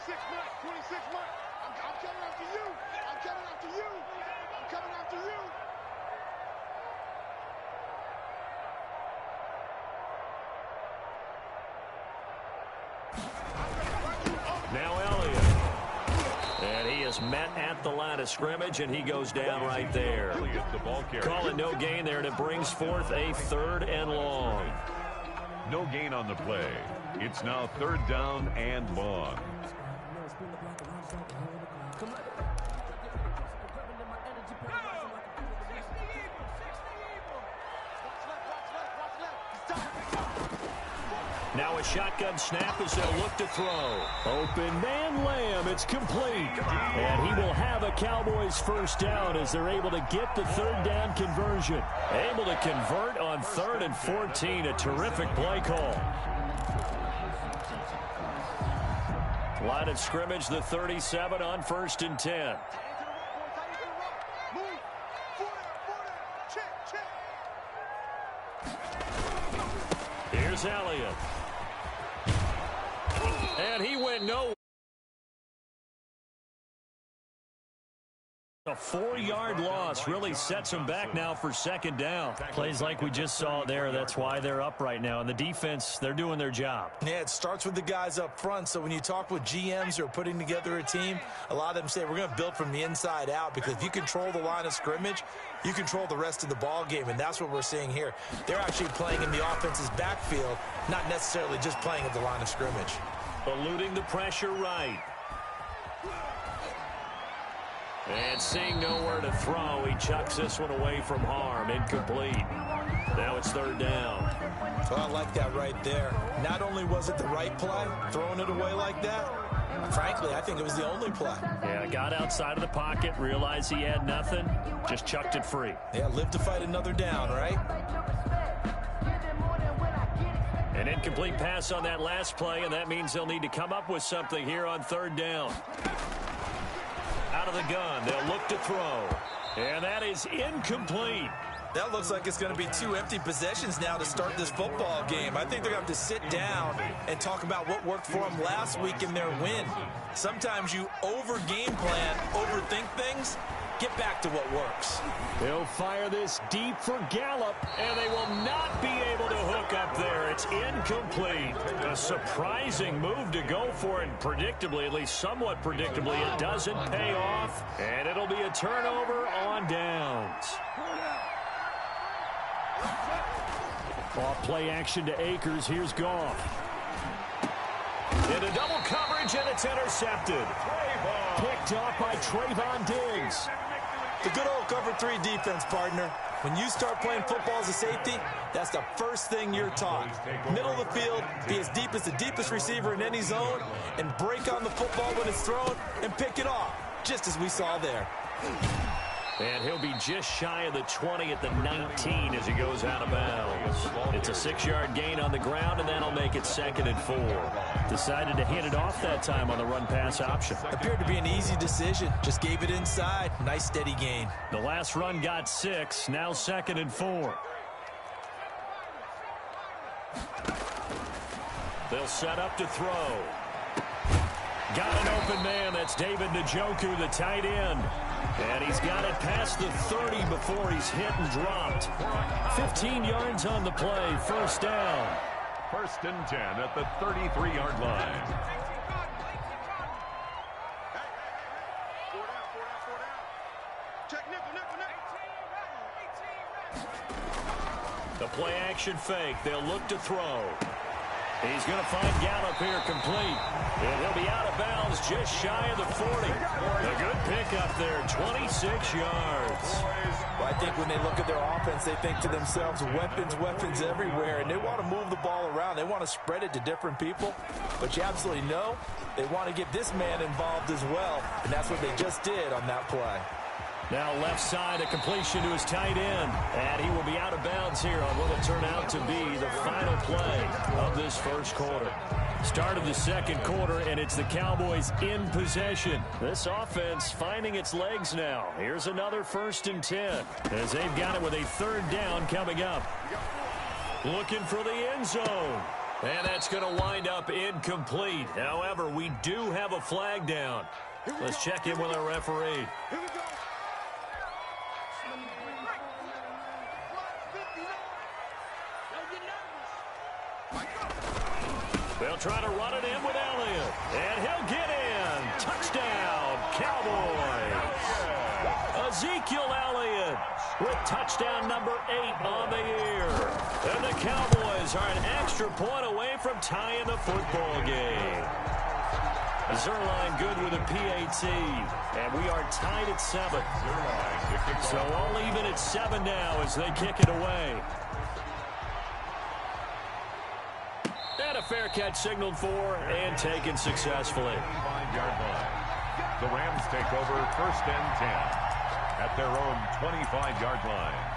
26 months, 26 months. I'm coming after you. I'm coming after you. I'm coming after you. Now Elliott. And he is met at the line of scrimmage, and he goes down right there. Call it no gain there, and it brings forth a 3rd and long. No gain on the play. It's now 3rd down and long. Now a shotgun snap as they'll look to throw. Open man Lamb. It's complete. And he will have a Cowboys 1st down as they're able to get the 3rd down conversion. Able to convert on 3rd and 14. A terrific play call. Line of scrimmage, the 37 on 1st and 10. Here's Elliott. And he went nowhere. A 4-yard loss really sets him back now for 2nd down. Plays like we just saw there. That's why they're up right now. And the defense, they're doing their job. Yeah, it starts with the guys up front. So when you talk with GMs who are putting together a team, a lot of them say we're going to build from the inside out, because if you control the line of scrimmage, you control the rest of the ball game, and that's what we're seeing here. They're actually playing in the offense's backfield, not necessarily just playing at the line of scrimmage. Eluding the pressure right. And seeing nowhere to throw, he chucks this one away from harm. Incomplete. Now it's 3rd down. So I like that right there. Not only was it the right play, throwing it away like that, frankly, I think it was the only play. Yeah, got outside of the pocket, realized he had nothing, just chucked it free. Yeah, live to fight another down, right? An incomplete pass on that last play, and that means they'll need to come up with something here on 3rd down. Out of the gun, they'll look to throw. And that is incomplete. That looks like it's going to be 2 empty possessions now to start this football game. I think they're going to have to sit down and talk about what worked for them last week in their win. Sometimes you over-game plan, overthink things. Get back to what works. They'll fire this deep for Gallup, and they will not be able to hook up there. It's incomplete. A surprising move to go for it, and predictably, at least somewhat predictably, it doesn't pay off, and it'll be a turnover on downs. Off play action to Akers. Here's Goff. Into double coverage, and it's intercepted. Picked off by Trayvon Diggs. The good old cover 3 defense, partner. When you start playing football as a safety, that's the first thing you're taught. Middle of the field, be as deep as the deepest receiver in any zone, and break on the football when it's thrown and pick it off, just as we saw there. And he'll be just shy of the 20 at the 19 as he goes out of bounds. It's a 6-yard gain on the ground, and that'll make it 2nd and 4. Decided to hand it off that time on the run-pass option. Appeared to be an easy decision. Just gave it inside. Nice, steady gain. The last run got 6. Now 2nd and 4. They'll set up to throw. Got an open man. That's David Njoku, the tight end. And he's got it past the 30 before he's hit and dropped. 15 yards on the play. 1st down. 1st and 10 at the 33-yard line. The play action fake. They'll look to throw. He's going to find Gallup here complete. And he'll be out of bounds just shy of the 40. A good pickup there, 26 yards. Well, I think when they look at their offense, they think to themselves, weapons everywhere, and they want to move the ball around. They want to spread it to different people. But you absolutely know they want to get this man involved as well, and that's what they just did on that play. Now left side, a completion to his tight end. And he will be out of bounds here on what will turn out to be the final play of this 1st quarter. Start of the 2nd quarter, and it's the Cowboys in possession. This offense finding its legs now. Here's another 1st and 10 as they've got it with a 3rd down coming up. Looking for the end zone. And that's going to wind up incomplete. However, we do have a flag down. Let's check in with our referee. Here we go. They'll try to run it in with Elliott. And he'll get in. Touchdown, Cowboys. Ezekiel Elliott with touchdown number 8 on the year. And the Cowboys are an extra point away from tying the football game. Zerline good with a PAT. And we are tied at 7. So all even at 7 now as they kick it away. And a fair catch signaled for and taken successfully. 25-yard line. The Rams take over 1st and 10 at their own 25-yard line.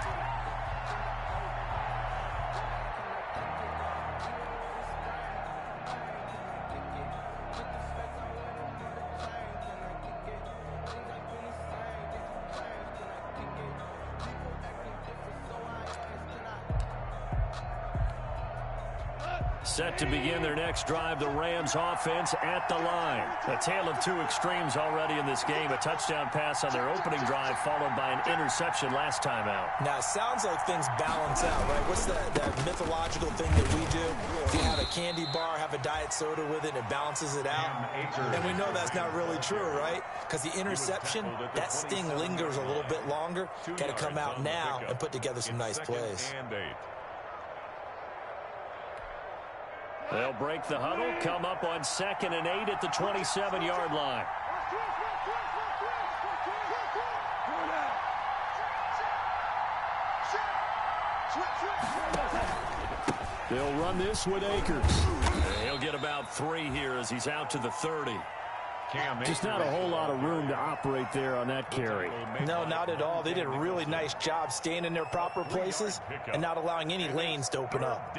Set to begin their next drive, the Rams offense at the line. A tale of two extremes already in this game. A touchdown pass on their opening drive followed by an interception last time out. Now, it sounds like things balance out, right? What's that mythological thing that we do? If you have a candy bar, have a diet soda with it, it balances it out. And we know that's not really true, right? Because the interception, that sting lingers a little bit longer. Got to come out now and put together some nice plays. They'll break the huddle, come up on 2nd and 8 at the 27-yard line. They'll run this with Akers. He'll get about 3 here as he's out to the 30. Just not a whole lot of room to operate there on that carry. No, not at all. They did a really nice job staying in their proper places and not allowing any lanes to open up.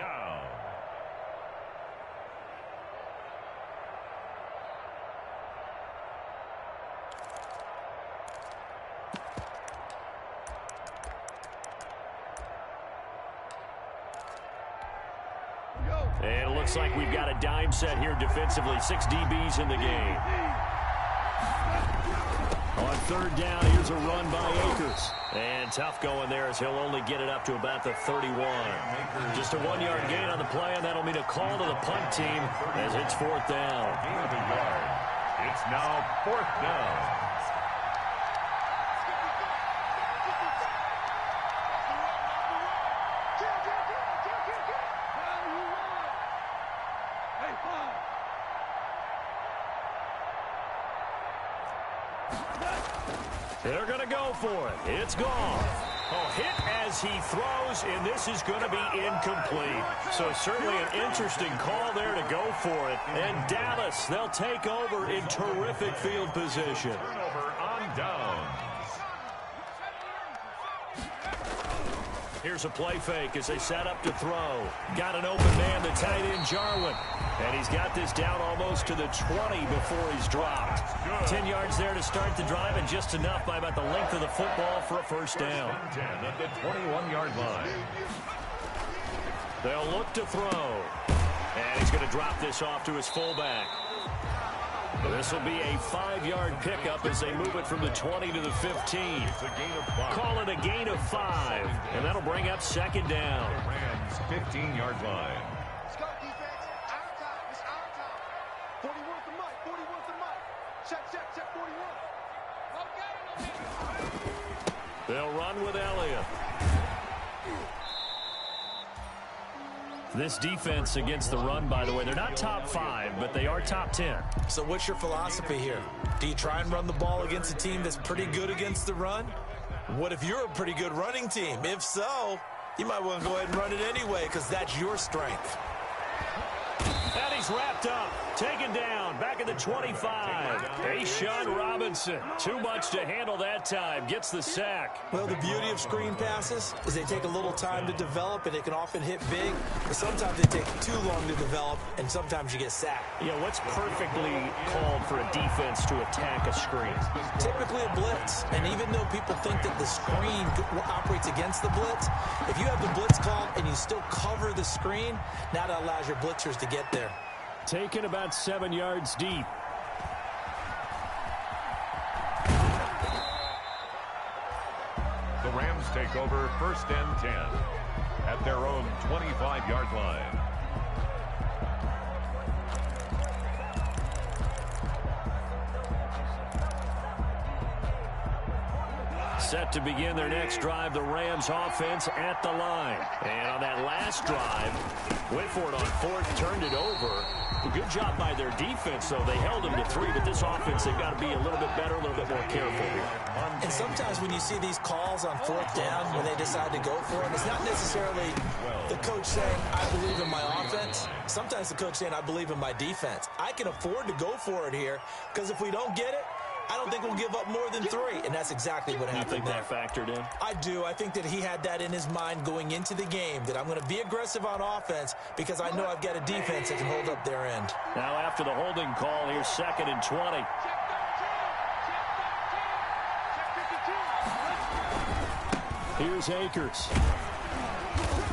And it looks like we've got a dime set here defensively. 6 DBs in the game. On 3rd down, here's a run by Akers. And tough going there as he'll only get it up to about the 31. Just a 1-yard gain on the play, and that'll mean a call to the punt team as it's 4th down. It's now 4th down. They're going to go for it. It's gone. Oh, hit as he throws, and this is going to be incomplete. So certainly an interesting call there to go for it. And Dallas, they'll take over in terrific field position. Turnover on downs. Here's a play fake as they set up to throw. Got an open man, the tight end, Jarwin. And he's got this down almost to the 20 before he's dropped. 10 yards there to start the drive, and just enough by about the length of the football for a 1st down. 10 at the 21-yard line. They'll look to throw. And he's going to drop this off to his fullback. This will be a 5-yard pickup as they move it from the 20 to the 15. It's a gain of 5. Call it a gain of 5. And that'll bring up 2nd down. Rams 15-yard line. Let's go, defense. Our time. It's our time. 41 for Mike. 41 for Mike. Check 41. They'll run with Elliott. This defense against the run, by the way, they're not top 5, but they are top 10. So what's your philosophy here? Do you try and run the ball against a team that's pretty good against the run? What if you're a pretty good running team? If so, you might want to go ahead and run it anyway because that's your strength. And he's is wrapped up. Taken down. Back at the 25. Ashawn Robinson. Too much to handle that time. Gets the sack. Well, the beauty of screen passes is they take a little time to develop, and they can often hit big. But sometimes they take too long to develop, and sometimes you get sacked. Yeah, what's perfectly called for a defense to attack a screen? Typically a blitz. And even though people think that the screen operates against the blitz, if you have the blitz called and you still cover the screen, now that allows your blitzers to get there. Taken about 7 yards deep. The Rams take over 1st and 10 at their own 25-yard line. Set to begin their next drive, the Rams offense at the line. And on that last drive, went for it on 4th, turned it over. A good job by their defense, though. They held them to 3, but this offense, they've got to be a little bit better, a little bit more careful here. And sometimes when you see these calls on 4th down, when they decide to go for it, it's not necessarily the coach saying, I believe in my offense. Sometimes the coach saying, I believe in my defense. I can afford to go for it here, because if we don't get it, I don't think we'll give up more than 3, and that's exactly what happened there. You think that factored in? I do. I think that he had that in his mind going into the game, that I'm going to be aggressive on offense because I know I've got a defense that can hold up their end. Now after the holding call, here's 2nd and 20. Here's Akers.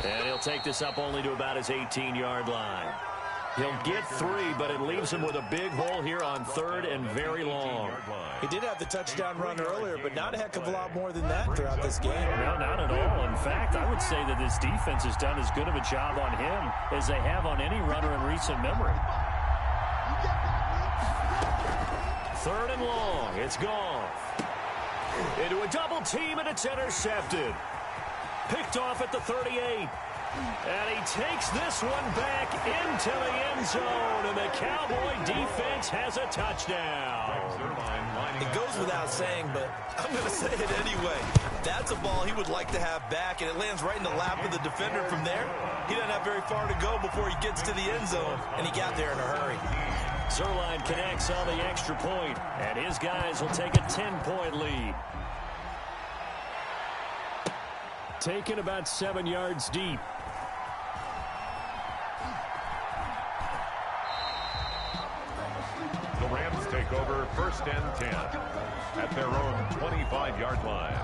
And he'll take this up only to about his 18-yard line. He'll get 3, but it leaves him with a big hole here on 3rd and very long. He did have the touchdown run earlier, but not a heck of a lot more than that throughout this game. No, not at all. In fact, I would say that this defense has done as good of a job on him as they have on any runner in recent memory. 3rd and long. It's gone. Into a double team, and it's intercepted. Picked off at the 38. And he takes this one back into the end zone, and the Cowboy defense has a touchdown. It goes without saying, but I'm going to say it anyway. That's a ball he would like to have back, and it lands right in the lap of the defender from there. He doesn't have very far to go before he gets to the end zone, and he got there in a hurry. Zerline connects on the extra point, and his guys will take a 10-point lead. Taken about 7 yards deep. The Rams take over 1st and 10 at their own 25-yard line.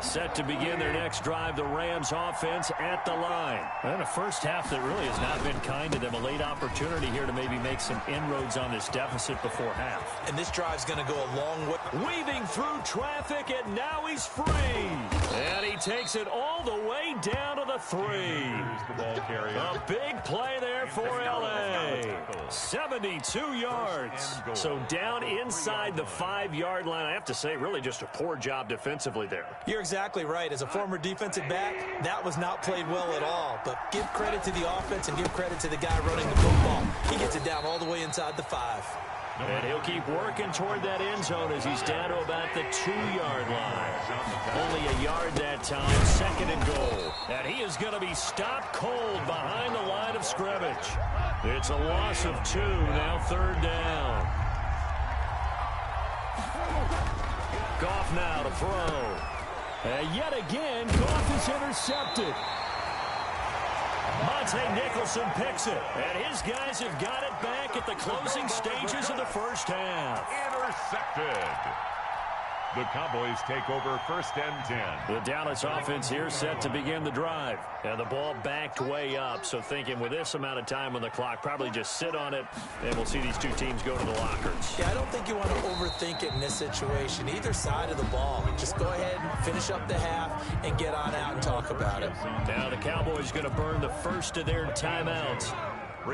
Set to begin their next drive, the Rams offense at the line. And a first half that really has not been kind to them. A late opportunity here to maybe make some inroads on this deficit before half. And this drive's going to go a long way. Weaving through traffic, and now he's free. And he takes it all the way down to the 3. A big play there for L.A. 72 yards. So down inside the 5-yard line. I have to say, really just a poor job defensively there. You're exactly right. As a former defensive back, that was not played well at all. But give credit to the offense and give credit to the guy running the football. He gets it down all the way inside the 5. And he'll keep working toward that end zone as he's down to about the 2-yard line. Only a yard that time, 2nd and goal. And he is going to be stopped cold behind the line of scrimmage. It's a loss of 2, now 3rd down. Goff now to throw. And yet again, Goff is intercepted. Monte Nicholson picks it, and his guys have got it back at the closing stages of the first half. Intercepted. The Cowboys take over 1st and 10. The Dallas offense here set to begin the drive. And the ball backed way up, so thinking with this amount of time on the clock, probably just sit on it, and we'll see these two teams go to the lockers. Yeah, I don't think you want to overthink it in this situation. Either side of the ball. Just go ahead and finish up the half and get on out and talk about it. Now the Cowboys going to burn the first of their timeouts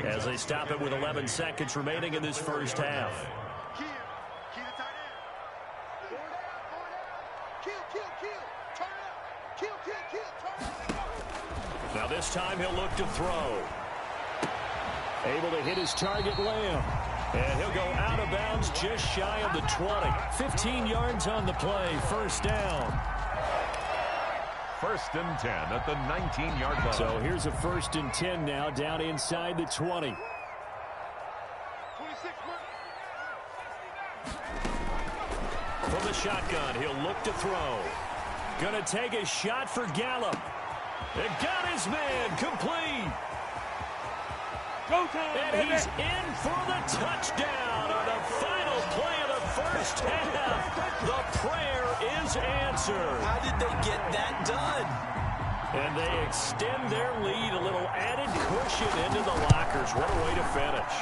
as they stop it with 11 seconds remaining in this first half. Now this time he'll look to throw. Able to hit his target, Lamb. And he'll go out of bounds just shy of the 20. 15 yards on the play, first down. first and 10 at the 19-yard line. So here's a first and 10 now, down inside the 20. From the shotgun, he'll look to throw. Gonna take a shot for Gallup. And got his man complete. And he's in for the touchdown on the final play of the first half. The prayer is answered. How did they get that done? And they extend their lead, a little added cushion into the lockers. What a way to finish.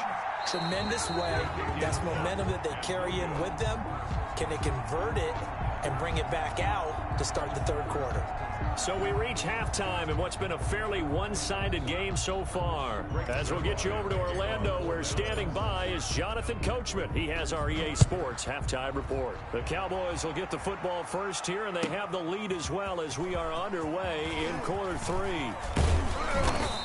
Tremendous way. That's momentum that they carry in with them. Can they convert it and bring it back out to start the third quarter? So we reach halftime in what's been a fairly one-sided game so far. As we'll get you over to Orlando, where standing by is Jonathan Coachman. He has our EA Sports halftime report. The Cowboys will get the football first here, and they have the lead as well as we are underway in quarter three.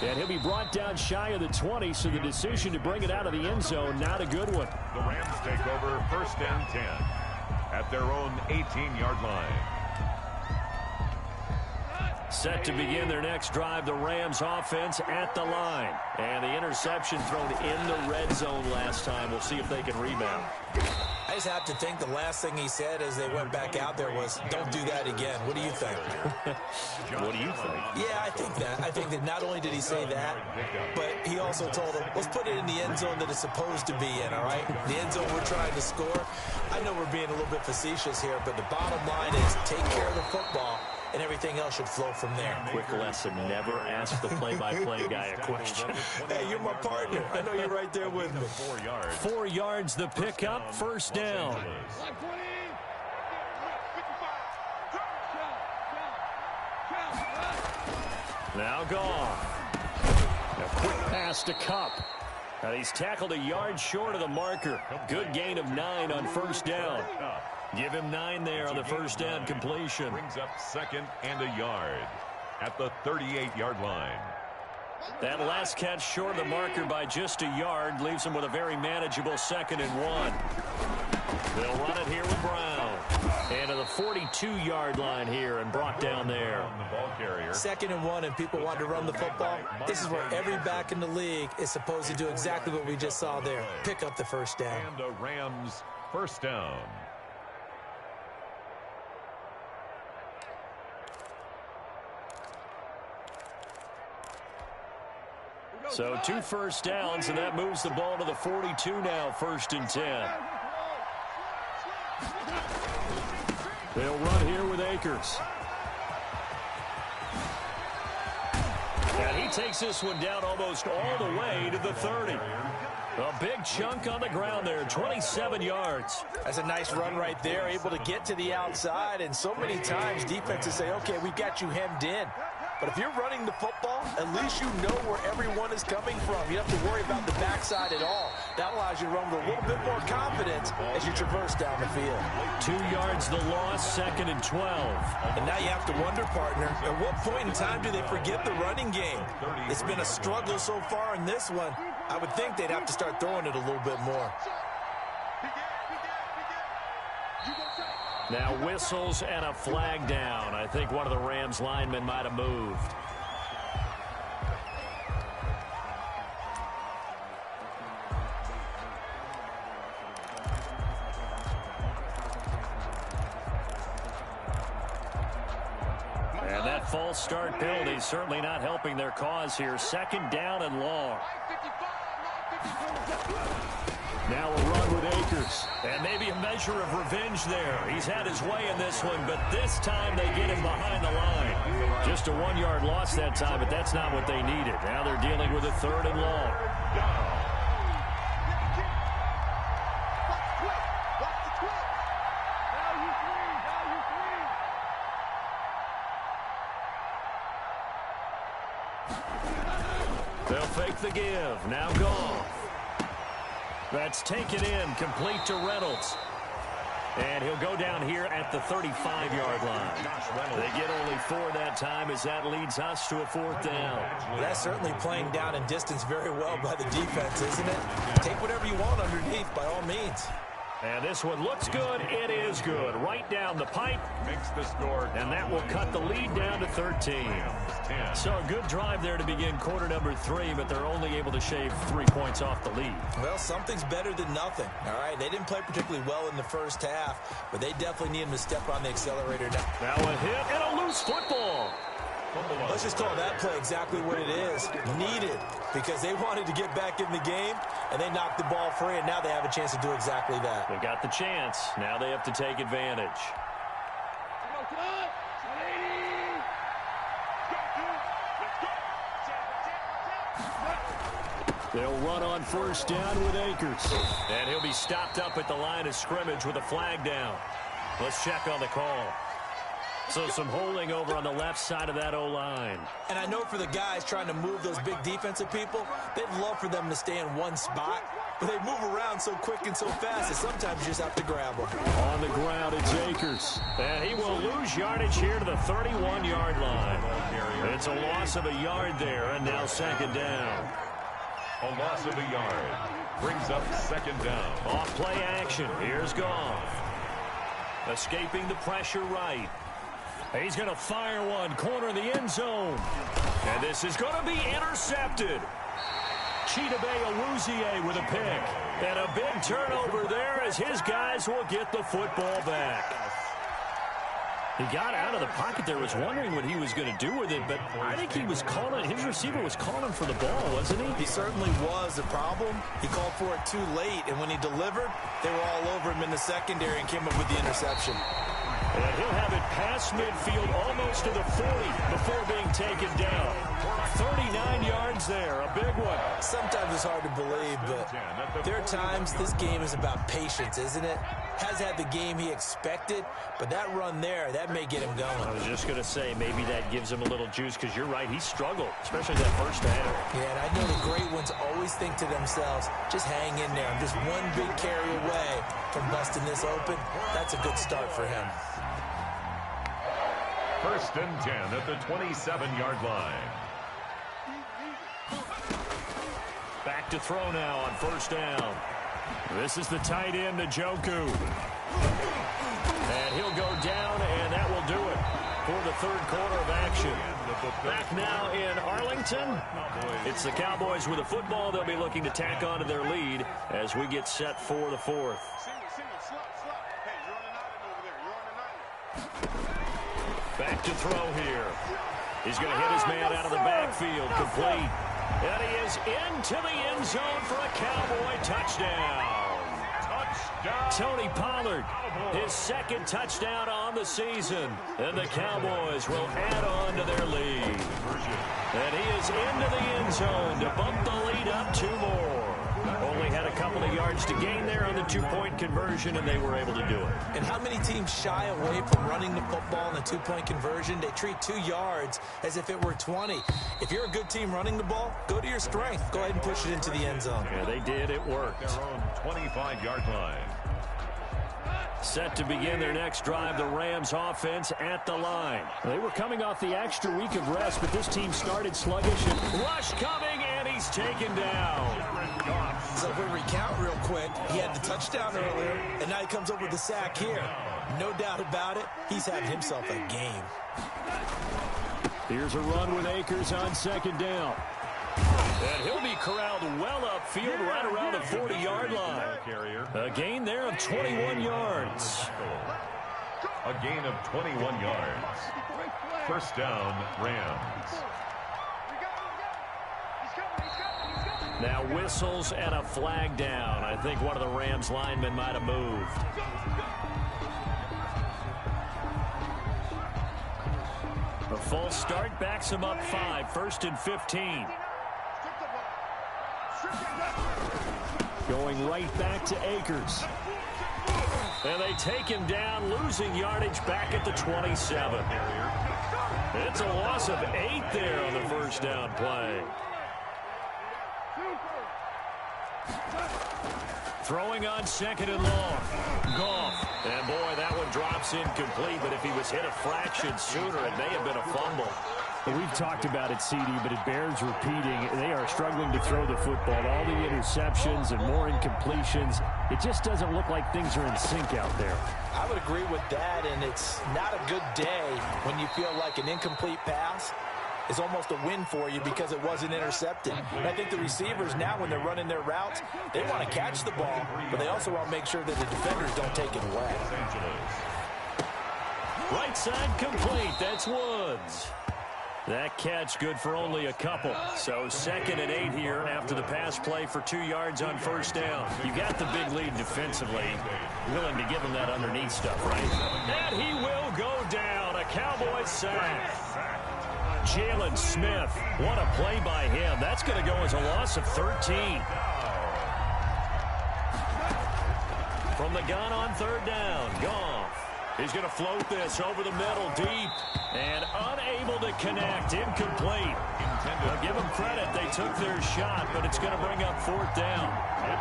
And he'll be brought down shy of the 20, so the decision to bring it out of the end zone, not a good one. The Rams take over first and 10 at their own 18-yard line. Set to begin their next drive, the Rams offense at the line. And the interception thrown in the red zone last time. We'll see if they can rebound. I just have to think the last thing he said as they went back out there was, don't do that again. What do you think? What do you think? Yeah, I think that. I think that not only did he say that, but he also told them, let's put it in the end zone that it's supposed to be in, all right? The end zone we're trying to score. I know we're being a little bit facetious here, but the bottom line is take care of the football, and everything else should flow from there. Quick lesson, never ask the play-by-play guy a question. Hey, you're my partner. I know you're right there with me. 4 yards. 4 yards the pickup, first down. Now gone. A quick pass to Cup. And he's tackled a yard short of the marker. Good gain of 9 on first down. Give him 9 there on the first down completion. Brings up second and a yard at the 38-yard line. That last catch short of the marker by just a yard leaves him with a very manageable 2nd and 1. They'll run it here with Brown. And to the 42-yard line here and brought down there. The ball carrier. 2nd and 1 and people want to run the football. This is where every back in the league is supposed to do exactly what we just saw there. Pick up the first down. And a Rams first down. So 2 first downs, and that moves the ball to the 42 now, 1st and 10. They'll run here with Akers. And he takes this one down almost all the way to the 30. A big chunk on the ground there, 27 yards. That's a nice run right there, able to get to the outside. And so many times defenses say, okay, we've got you hemmed in. But if you're running the football, at least you know where everyone is coming from. You don't have to worry about the backside at all. That allows you to run with a little bit more confidence as you traverse down the field. 2 yards the loss, 2nd and 12. And now you have to wonder, partner, at what point in time do they forget the running game? It's been a struggle so far in this one. I would think they'd have to start throwing it a little bit more. Now whistles and a flag down. I think one of the Rams linemen might have moved. And that false start penalty certainly not helping their cause here. 2nd down and long. Now a run with Akers. And maybe a measure of revenge there. He's had his way in this one, but this time they get him behind the line. Just a 1-yard loss that time, but that's not what they needed. Now they're dealing with a 3rd and long. They'll fake the give. Now gone. That's taken in, complete to Reynolds. And he'll go down here at the 35-yard line. They get only 4 that time as that leads us to a 4th down. That's certainly playing down in distance very well by the defense, isn't it? Take whatever you want underneath by all means. And this one looks good. It is good. Right down the pipe. Makes the score. And that will cut the lead down to 13. So a good drive there to begin quarter number 3, but they're only able to shave 3 points off the lead. Well, something's better than nothing, all right? They didn't play particularly well in the first half, but they definitely need them to step on the accelerator now. Now a hit and a loose football. Let's just call that play exactly what it is. Needed, because they wanted to get back in the game, and they knocked the ball free, and now they have a chance to do exactly that. They got the chance. Now they have to take advantage. They'll run on first down with Akers. And he'll be stopped up at the line of scrimmage with a flag down. Let's check on the call. So some holding over on the left side of that O-line. And I know for the guys trying to move those big defensive people, they'd love for them to stay in one spot, but they move around so quick and so fast that sometimes you just have to grab them. On the ground, it's Akers. And he will lose yardage here to the 31-yard line. It's a loss of a yard there, and now second down. A loss of a yard brings up second down. Off play action. Here's Goff. Escaping the pressure right. He's going to fire one, corner of the end zone. And this is going to be intercepted. Chidobe Awuzie with a pick. And a big turnover there as his guys will get the football back. He got out of the pocket there, was wondering what he was going to do with it, but I think he was calling, his receiver was calling for the ball, wasn't he? He certainly was. The problem, he called for it too late, and when he delivered, they were all over him in the secondary and came up with the interception. And he'll have it past midfield almost to the 40 before being taken down. 39 yards there, a big one. Sometimes it's hard to believe, but there are times this game is about patience, isn't it? Has had the game he expected, but that run there, that may get him going. I was just going to say, maybe that gives him a little juice, because you're right, he struggled, especially that first half. Yeah, and I know the great ones always think to themselves, just hang in there. I'm just one big carry away from busting this open. That's a good start for him. First and 10 at the 27-yard line. Back to throw now on first down. This is the tight end, Njoku. And he'll go down, and that will do it for the third quarter of action. Back now in Arlington. It's the Cowboys with a football. They'll be looking to tack on to their lead as we get set for the fourth. Back to throw here. He's going to hit his man out of the backfield. Complete. And he is into the end zone for a Cowboy touchdown. Tony Pollard, his second touchdown on the season. And the Cowboys will add on to their lead. And he is into the end zone to bump the lead up 2 more. Only had a couple of yards to gain there on the 2-point conversion, and they were able to do it. And how many teams shy away from running the football in the 2-point conversion? They treat 2 yards as if it were 20. If you're a good team running the ball, go to your strength. Go ahead and push it into the end zone. Yeah, they did. It worked. Their own 25-yard line. Set to begin their next drive, the Rams offense at the line. They were coming off the extra week of rest, but this team started sluggish. And rush coming, and he's taken down. So if we recount real quick, he had the touchdown earlier, and now he comes up with the sack here. No doubt about it, he's having himself a game. Here's a run with Akers on second down. And he'll be corralled well upfield right around the 40-yard line. A gain there of 21 yards. A gain of 21 yards. First down, Rams. Now whistles and a flag down. I think one of the Rams linemen might have moved. A false start backs him up 5. First and 15. Going right back to Akers. And they take him down, losing yardage back at the 27. It's a loss of 8 there on the first down play. Throwing on second and long. Goff. And boy, that one drops incomplete, but if he was hit a fraction sooner, it may have been a fumble. We've talked about it, CD, but it bears repeating. They are struggling to throw the football. All the interceptions and more incompletions. It just doesn't look like things are in sync out there. I would agree with that, and it's not a good day when you feel like an incomplete pass is almost a win for you because it wasn't intercepted. And I think the receivers now, when they're running their routes, they want to catch the ball, but they also want to make sure that the defenders don't take it away. Right side complete. That's Woods. That catch good for only a couple. So 2nd and 8 here after the pass play for 2 yards on first down. You got the big lead defensively. Willing to give him that underneath stuff, right? And he will go down. A Cowboys sack. Jalen Smith. What a play by him. That's going to go as a loss of 13. From the gun on 3rd down. Goff. He's going to float this over the middle deep and unable to connect. Incomplete. Now give them credit. They took their shot, but it's going to bring up 4th down.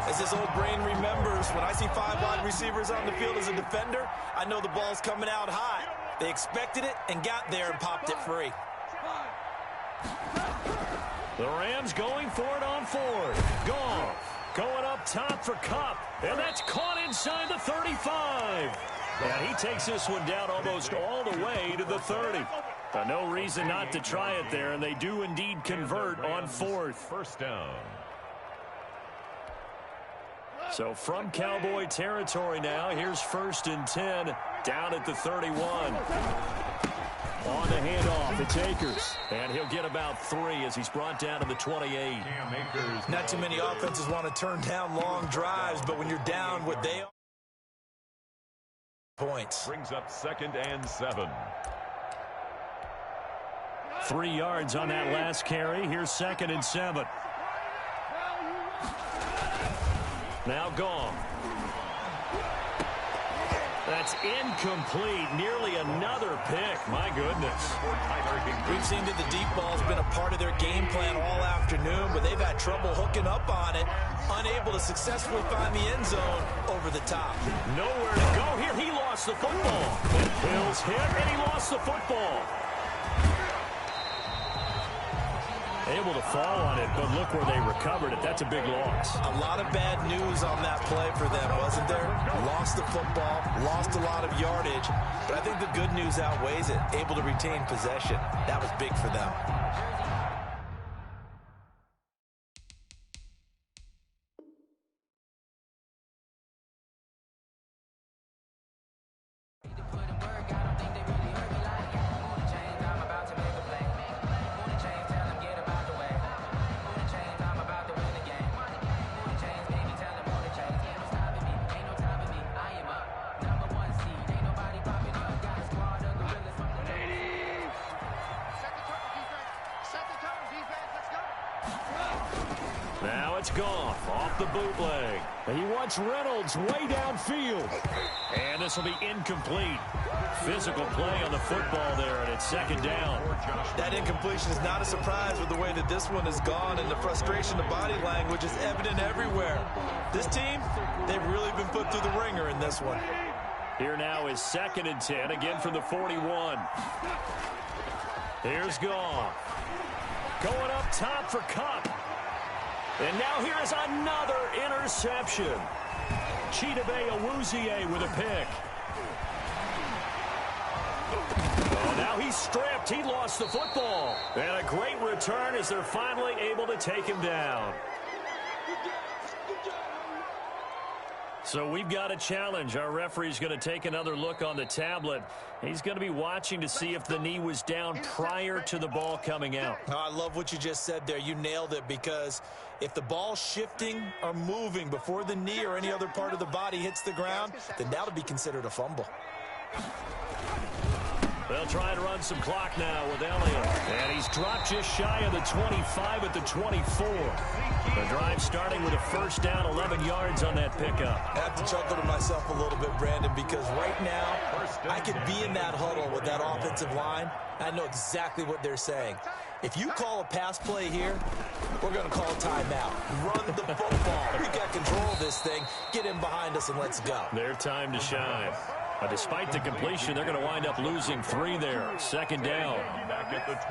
As this old brain remembers, when I see 5 wide receivers on the field as a defender, I know the ball's coming out high. They expected it and got there and popped it free. The Rams going for it on 4th. Goff going up top for Kupp, and that's caught inside the 35. And he takes this one down almost all the way to the 30. No reason not to try it there, and they do indeed convert on 4th. First down. So from Cowboy territory now, here's 1st and 10 down at the 31. On the handoff, it's Akers. And he'll get about 3 as he's brought down to the 28. Not too many offenses want to turn down long drives, but when you're down what they are, points. Brings up 2nd and 7. 3 yards on that last carry. Here's 2nd and 7. Now Goff. That's incomplete. Nearly another pick. My goodness. We've seen that the deep ball's been a part of their game plan all afternoon, but they've had trouble hooking up on it, unable to successfully find the end zone over the top. Nowhere to go here. He lost the football. Hill's hit, and he lost the football. Able to fall on it, but look where they recovered it. That's a big loss. A lot of bad news on that play for them, wasn't there? Lost the football, lost a lot of yardage, but I think the good news outweighs it. Able to retain possession. That was big for them. Now it's Goff off the bootleg. He wants Reynolds way downfield. And this will be incomplete. Physical play on the football there, and it's 2nd down. That incompletion is not a surprise with the way that this one has gone, and the frustration of body language is evident everywhere. This team, they've really been put through the ringer in this one. Here now is 2nd and 10, again from the 41. Here's Goff. Going up top for Kupp. And now here is another interception. Chidobe Awuzie with a pick. Oh, now he's stripped. He lost the football. And a great return as they're finally able to take him down. So we've got a challenge. Our referee's going to take another look on the tablet. He's going to be watching to see if the knee was down prior to the ball coming out. Oh, I love what you just said there. You nailed it, because if the ball's shifting or moving before the knee or any other part of the body hits the ground, then that'll be considered a fumble. They'll try and run some clock now with Elliott. And he's dropped just shy of the 25 at the 24. The drive starting with a first down, 11 yards on that pickup. I have to chuckle to myself a little bit, Brandon, because right now I could be in that huddle with that offensive line. I know exactly what they're saying. If you call a pass play here, we're going to call a timeout. Run the football. We got control of this thing. Get in behind us and let's go. Their time to shine. Despite the completion, they're going to wind up losing 3 there. Second down.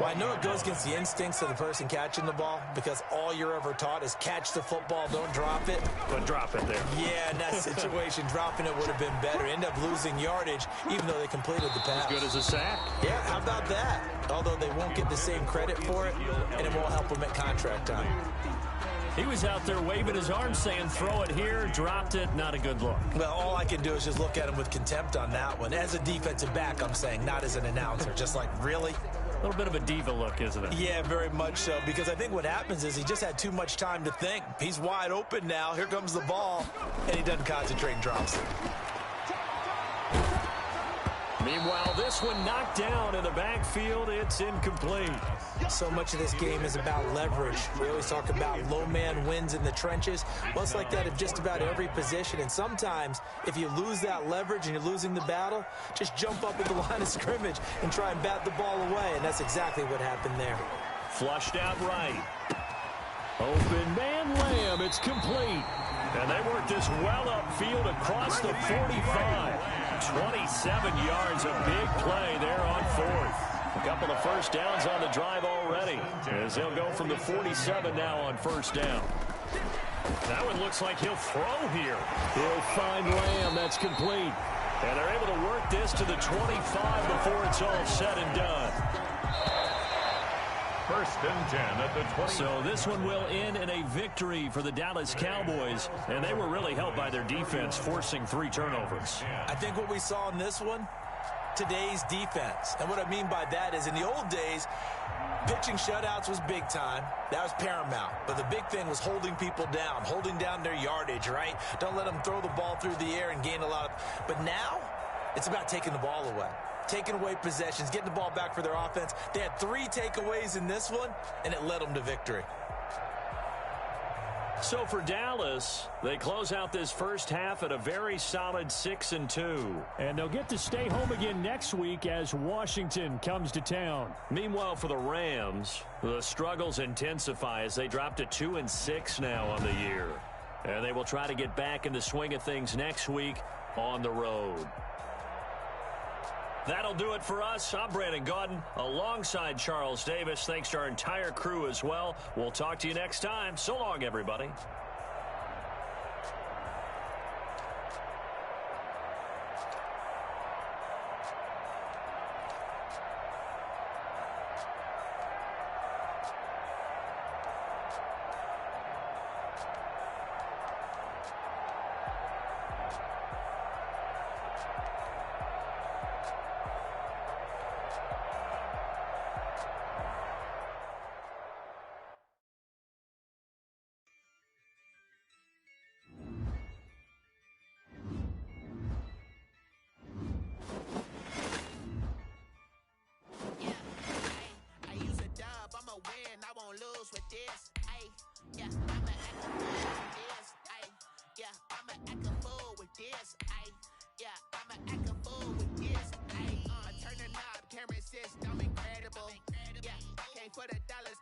Well, I know it goes against the instincts of the person catching the ball because all you're ever taught is catch the football, don't drop it. But drop it there. Yeah, in that situation, dropping it would have been better. End up losing yardage, even though they completed the pass. As good as a sack. Yeah, how about that? Although they won't get the same credit for it, and it won't help them at contract time. He was out there waving his arms saying, throw it here, dropped it, not a good look. Well, all I can do is just look at him with contempt on that one. As a defensive back, I'm saying, not as an announcer. Just like, really? A little bit of a diva look, isn't it? Yeah, very much so, because I think what happens is he just had too much time to think. He's wide open now. Here comes the ball, and he doesn't concentrate and drops it. Meanwhile, this one knocked down in the backfield. It's incomplete. So much of this game is about leverage. We always talk about low man wins in the trenches. Well, it's like that of just about every position. And sometimes, if you lose that leverage and you're losing the battle, just jump up at the line of scrimmage and try and bat the ball away. And that's exactly what happened there. Flushed out right. Open man Lamb. It's complete. And they work this well upfield across the 45. 27 yards, a big play there on 4th. A couple of first downs on the drive already, as they'll go from the 47 now on first down. That one looks like he'll throw here. He'll find Lamb. That's complete. And they're able to work this to the 25 before it's all said and done. First and 10 at the 20. So this one will end in a victory for the Dallas Cowboys, and they were really helped by their defense, forcing 3 turnovers. I think what we saw in this one, today's defense. And what I mean by that is in the old days, pitching shutouts was big time. That was paramount. But the big thing was holding people down, holding down their yardage, right? Don't let them throw the ball through the air and gain a lot. But now, it's about taking the ball away. Taking away possessions, getting the ball back for their offense. They had 3 takeaways in this one, and it led them to victory. So for Dallas, they close out this first half at a very solid 6-2. And they'll get to stay home again next week as Washington comes to town. Meanwhile, for the Rams, the struggles intensify as they drop to 2-6 now on the year. And they will try to get back in the swing of things next week on the road. That'll do it for us. I'm Brandon Gaudin alongside Charles Davis. Thanks to our entire crew as well. We'll talk to you next time. So long, everybody. I'm incredible. Yeah, came for the dollars.